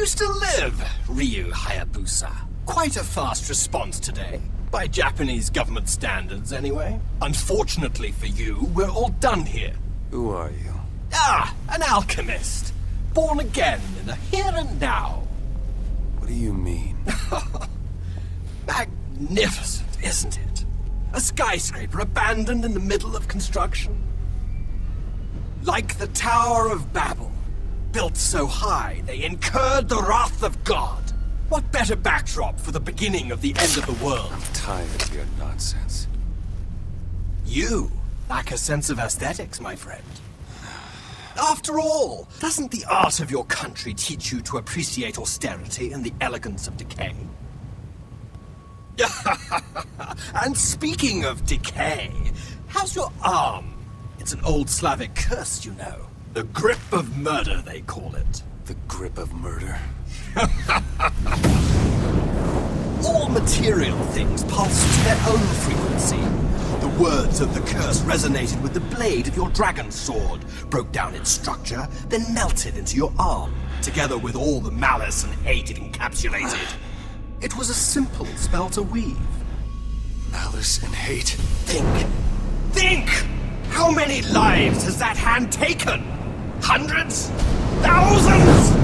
still live, WiiU Hayabusa. Quite a fast response today. By Japanese government standards, anyway. Unfortunately for you, we're all done here. Who are you? Ah, an alchemist. Born again in the here and now. What do you mean? Magnificent, isn't it? A skyscraper abandoned in the middle of construction. Like the Tower of Babel. Built so high, they incurred the wrath of God. What better backdrop for the beginning of the end of the world? I'm tired of your nonsense. You lack a sense of aesthetics, my friend. After all, doesn't the art of your country teach you to appreciate austerity and the elegance of decay? And speaking of decay, how's your arm? It's an old Slavic curse, you know. The grip of murder, they call it. The grip of murder? All material things pulse to their own frequency. The words of the curse resonated with the blade of your dragon sword, broke down its structure, then melted into your arm, together with all the malice and hate it encapsulated. It was a simple spell to weave. Malice and hate. Think! How many lives has that hand taken? Hundreds? Thousands?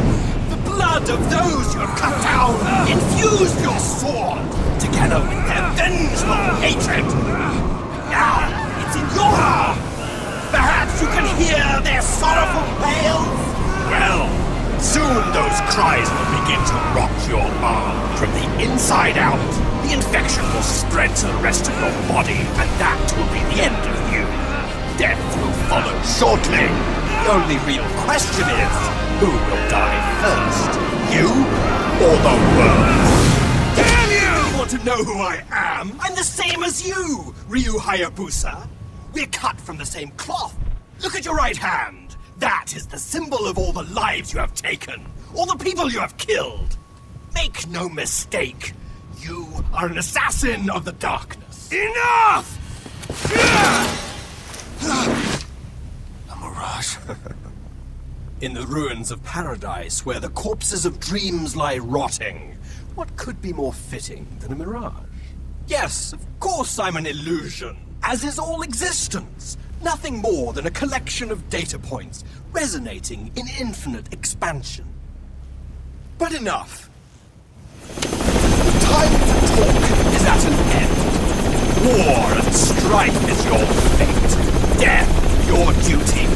The blood of those you have cut down infused your sword, together with their vengeful hatred. Now, it's in your arm. Perhaps you can hear their sorrowful wails? Well, soon those cries will begin to rot your arm from the inside out. The infection will spread to the rest of your body, and that will be the end of you. Death will follow shortly. The only real question is, who will die first? You or the world? Damn you! You want to know who I am? I'm the same as you, WiiU Hayabusa. We're cut from the same cloth. Look at your right hand. That is the symbol of all the lives you have taken, all the people you have killed. Make no mistake, you are an assassin of the darkness. Enough! A mirage. In the ruins of paradise, where the corpses of dreams lie rotting, what could be more fitting than a mirage? Yes, of course I'm an illusion, as is all existence. Nothing more than a collection of data points, resonating in infinite expansion. But enough. The time to talk is at an end. War and strife is your fate. Death, your duty.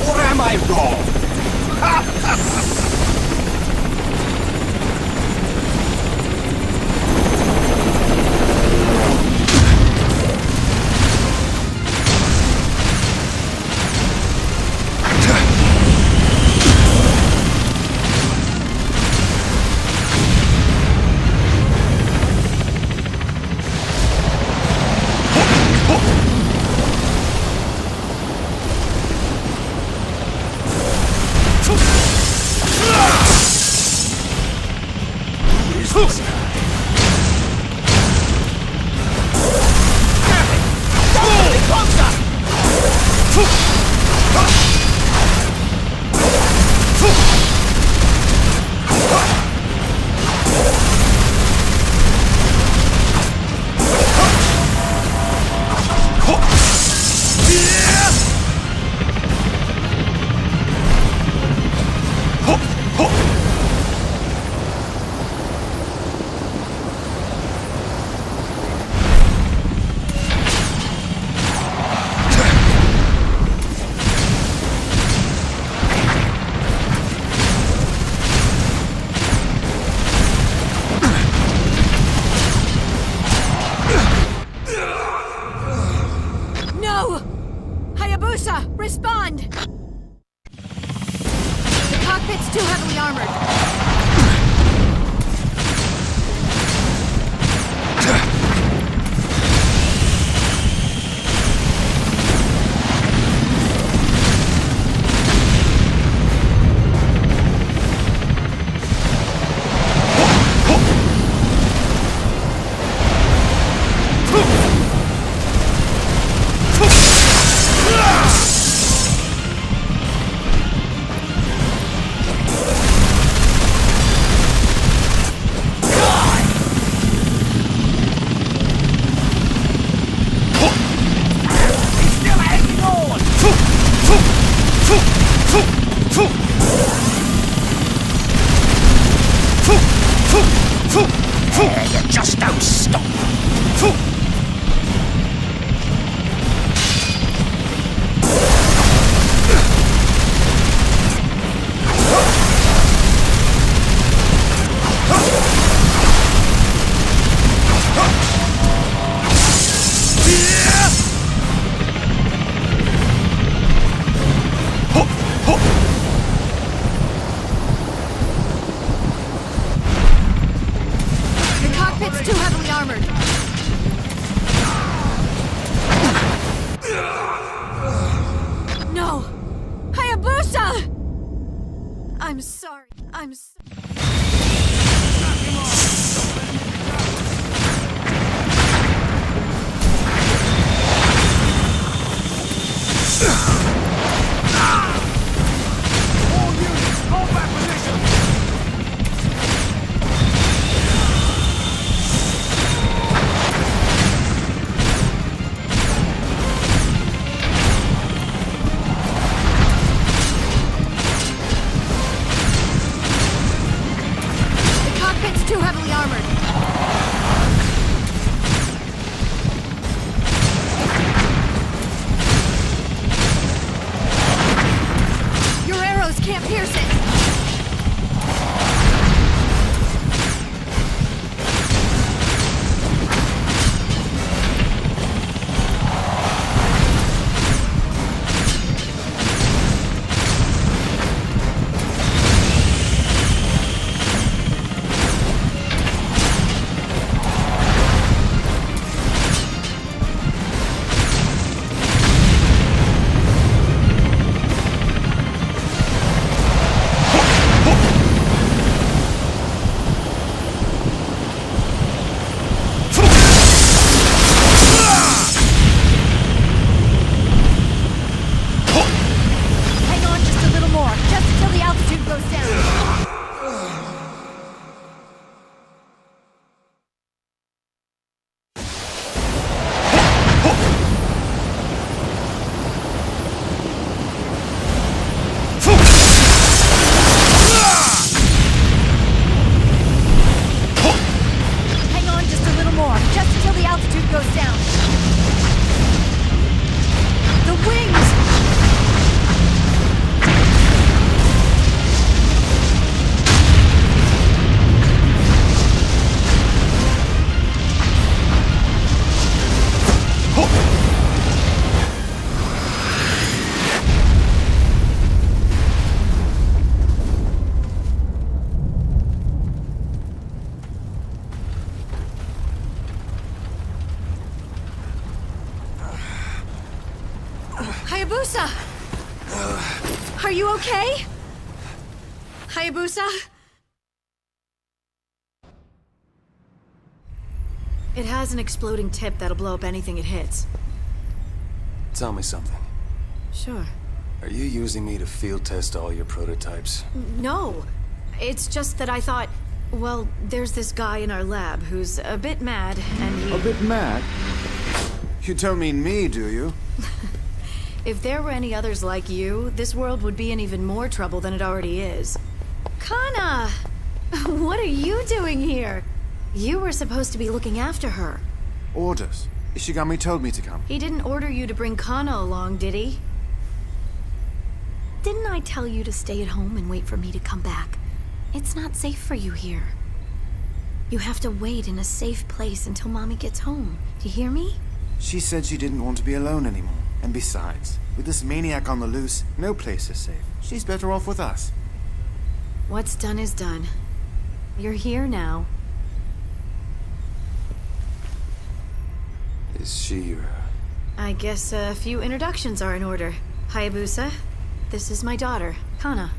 Or am I wrong? Respond! The cockpit's too heavily armored. All units, hold back position! The cockpit's too heavily armored. Your arrows can't pierce it. Hang on just a little more, just until the altitude goes down. Hang on just a little more, just until the altitude goes down. The wings! Hayabusa! Are you okay? Hayabusa? It has an exploding tip that'll blow up anything it hits. Tell me something. Sure. Are you using me to field test all your prototypes? No. It's just that I thought, well, there's this guy in our lab who's a bit mad, and he... A bit mad? You don't mean me, do you? If there were any others like you, this world would be in even more trouble than it already is. Kana! What are you doing here? You were supposed to be looking after her. Orders. Ishigami told me to come. He didn't order you to bring Kana along, did he? Didn't I tell you to stay at home and wait for me to come back? It's not safe for you here. You have to wait in a safe place until Mommy gets home. Do you hear me? She said she didn't want to be alone anymore. And besides, with this maniac on the loose, no place is safe. She's better off with us. What's done is done. You're here now. Is she your... I guess a few introductions are in order. Hayabusa, this is my daughter, Kana.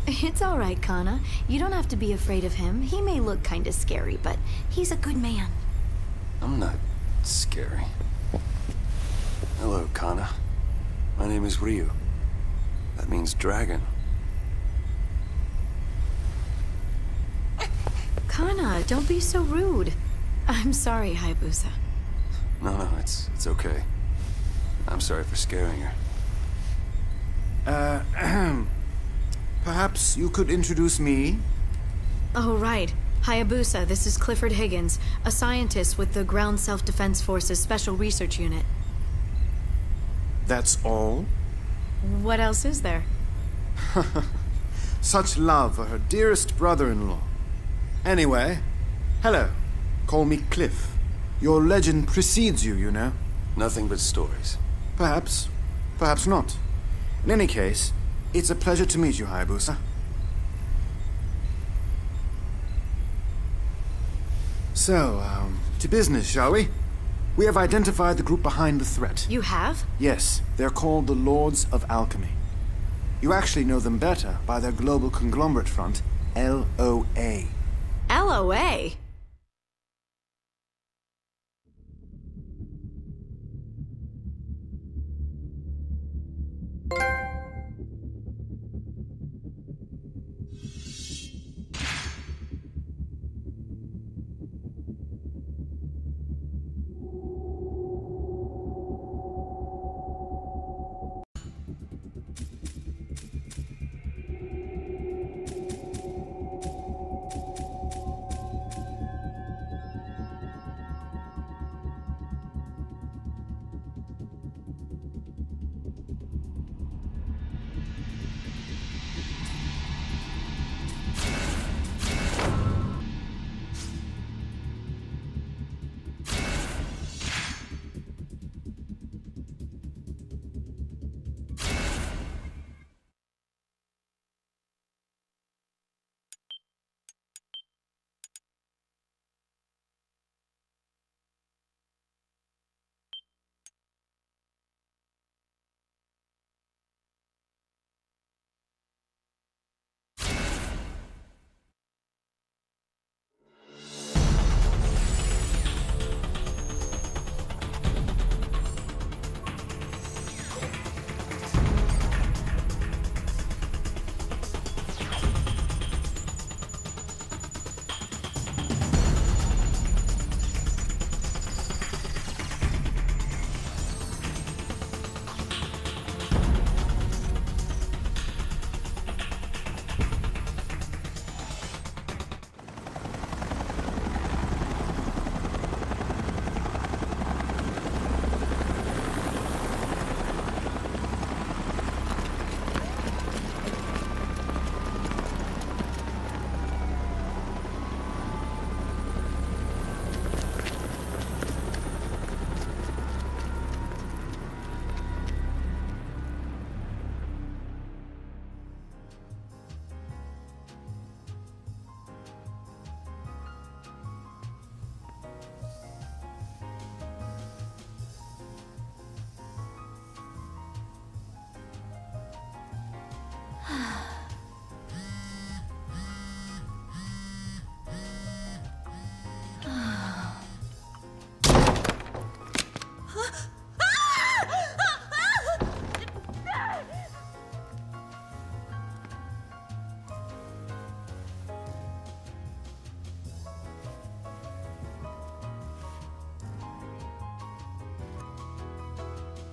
It's all right, Kana. You don't have to be afraid of him. He may look kinda scary, but he's a good man. I'm not scary. Hello, Kana. My name is WiiU. That means dragon. Kana, don't be so rude. I'm sorry, Hayabusa. No, it's okay. I'm sorry for scaring her. Perhaps you could introduce me? Oh, right. Hayabusa, this is Clifford Higgins, a scientist with the Ground Self-Defense Force's Special Research Unit. That's all? What else is there? Such love for her dearest brother-in-law. Anyway, hello. Call me Cliff. Your legend precedes you, you know. Nothing but stories. Perhaps. Perhaps not. In any case, it's a pleasure to meet you, Hayabusa. So, to business, shall we? We have identified the group behind the threat. You have? Yes, they're called the Lords of Alchemy. You actually know them better by their global conglomerate front, LOA. LOA?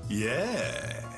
Yeah.